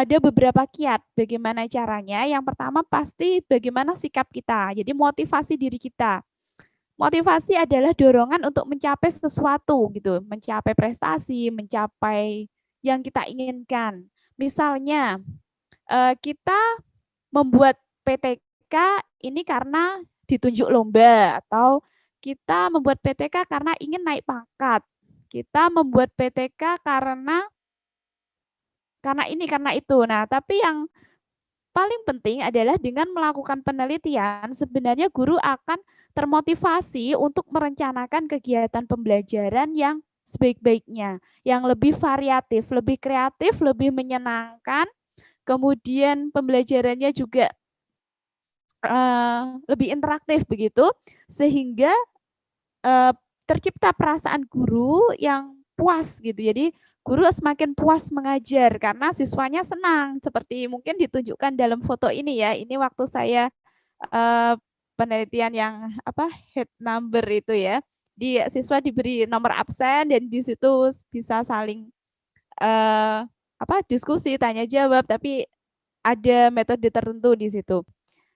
ada beberapa kiat bagaimana caranya. Yang pertama pasti bagaimana sikap kita. Jadi motivasi diri kita. Motivasi adalah dorongan untuk mencapai sesuatu gitu, mencapai prestasi, mencapai yang kita inginkan. Misalnya kita membuat PTK ini karena ditunjuk lomba, atau kita membuat PTK karena ingin naik pangkat. Kita membuat PTK karena ini, karena itu. Nah, tapi yang paling penting adalah dengan melakukan penelitian, sebenarnya guru akan termotivasi untuk merencanakan kegiatan pembelajaran yang sebaik-baiknya, yang lebih variatif, lebih kreatif, lebih menyenangkan, kemudian pembelajarannya juga lebih interaktif begitu, sehingga tercipta perasaan guru yang puas gitu. Jadi guru semakin puas mengajar karena siswanya senang. Seperti mungkin ditunjukkan dalam foto ini ya. Ini waktu saya penelitian yang head number itu ya. Siswa diberi nomor absen dan di situ bisa saling diskusi, tanya jawab, tapi ada metode tertentu di situ.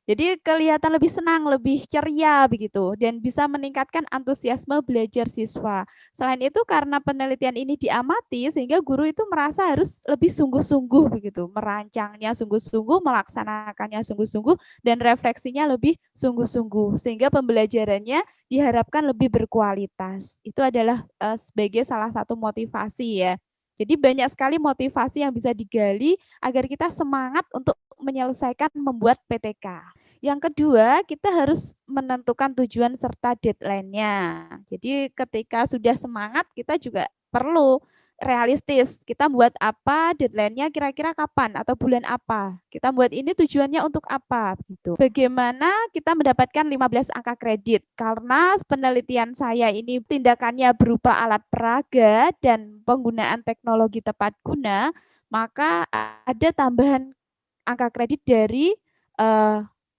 Jadi kelihatan lebih senang, lebih ceria begitu, dan bisa meningkatkan antusiasme belajar siswa. Selain itu karena penelitian ini diamati, sehingga guru itu merasa harus lebih sungguh-sungguh begitu, merancangnya sungguh-sungguh, melaksanakannya sungguh-sungguh, dan refleksinya lebih sungguh-sungguh, sehingga pembelajarannya diharapkan lebih berkualitas. Itu adalah sebagai salah satu motivasi ya. Jadi banyak sekali motivasi yang bisa digali agar kita semangat untuk menyelesaikan membuat PTK. Yang kedua, kita harus menentukan tujuan serta deadline-nya. Jadi ketika sudah semangat, kita juga perlu realistis. Kita buat apa, deadline-nya kira-kira kapan atau bulan apa. Kita buat ini tujuannya untuk apa gitu. Bagaimana kita mendapatkan 15 angka kredit? Karena penelitian saya ini tindakannya berupa alat peraga dan penggunaan teknologi tepat guna, maka ada tambahan angka kredit dari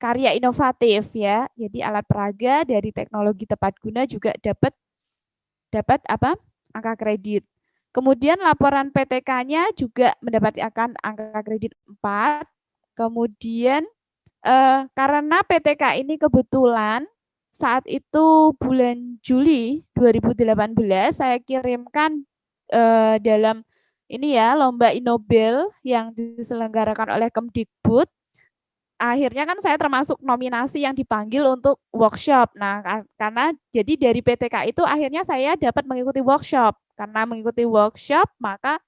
karya inovatif ya. Jadi alat peraga dari teknologi tepat guna juga dapat angka kredit. Kemudian laporan PTK-nya juga mendapatkan angka kredit 4. Kemudian karena PTK ini kebetulan saat itu bulan Juli 2018 saya kirimkan dalam ini ya, lomba Inobel yang diselenggarakan oleh Kemdikbud. Akhirnya kan saya termasuk nominasi yang dipanggil untuk workshop. Nah, karena jadi dari PTK itu akhirnya saya dapat mengikuti workshop. Karena mengikuti workshop, maka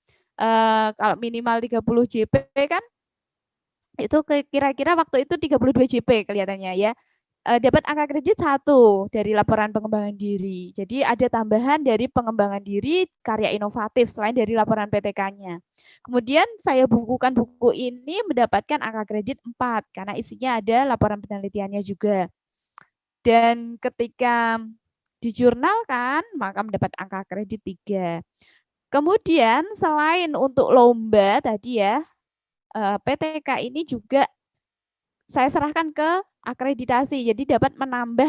kalau minimal 30 JP kan itu kira-kira waktu itu 32 JP kelihatannya ya. Dapat angka kredit 1 dari laporan pengembangan diri. Jadi ada tambahan dari pengembangan diri karya inovatif selain dari laporan PTK-nya. Kemudian saya bukukan buku ini mendapatkan angka kredit 4 karena isinya ada laporan penelitiannya juga. Dan ketika dijurnalkan maka mendapat angka kredit 3. Kemudian selain untuk lomba tadi ya, PTK ini juga saya serahkan ke akreditasi, jadi dapat menambah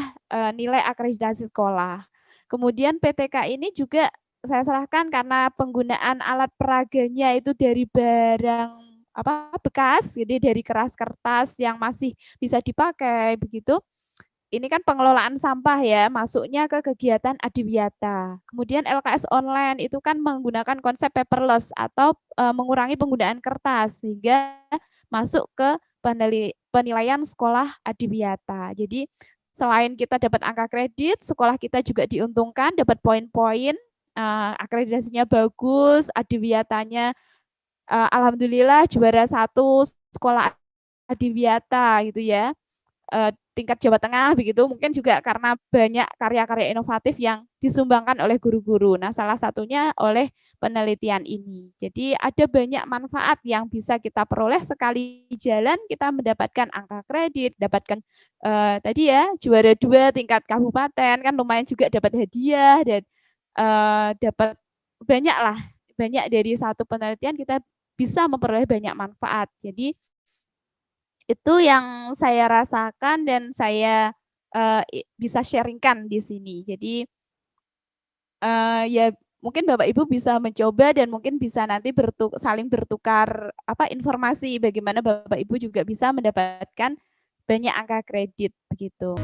nilai akreditasi sekolah. Kemudian PTK ini juga saya serahkan karena penggunaan alat peraganya itu dari barang bekas, jadi dari keras kertas yang masih bisa dipakai begitu. Ini kan pengelolaan sampah ya, masuknya ke kegiatan adiwiyata. Kemudian LKS online itu kan menggunakan konsep paperless atau mengurangi penggunaan kertas sehingga masuk ke penilaian sekolah adiwiyata. Jadi selain kita dapat angka kredit, sekolah kita juga diuntungkan, dapat poin-poin, akreditasinya bagus, adiwiyatanya alhamdulillah juara 1 sekolah adiwiyata gitu ya. Tingkat Jawa Tengah begitu, mungkin juga karena banyak karya-karya inovatif yang disumbangkan oleh guru-guru. Nah, salah satunya oleh penelitian ini. Jadi ada banyak manfaat yang bisa kita peroleh sekali jalan kita mendapatkan angka kredit, dapatkan tadi ya juara 2 tingkat kabupaten, kan lumayan juga dapat hadiah dan dapat banyak dari satu penelitian kita bisa memperoleh banyak manfaat. Jadi itu yang saya rasakan dan saya bisa sharingkan di sini. Jadi ya mungkin Bapak Ibu bisa mencoba dan mungkin bisa nanti saling bertukar informasi bagaimana Bapak Ibu juga bisa mendapatkan banyak angka kredit begitu.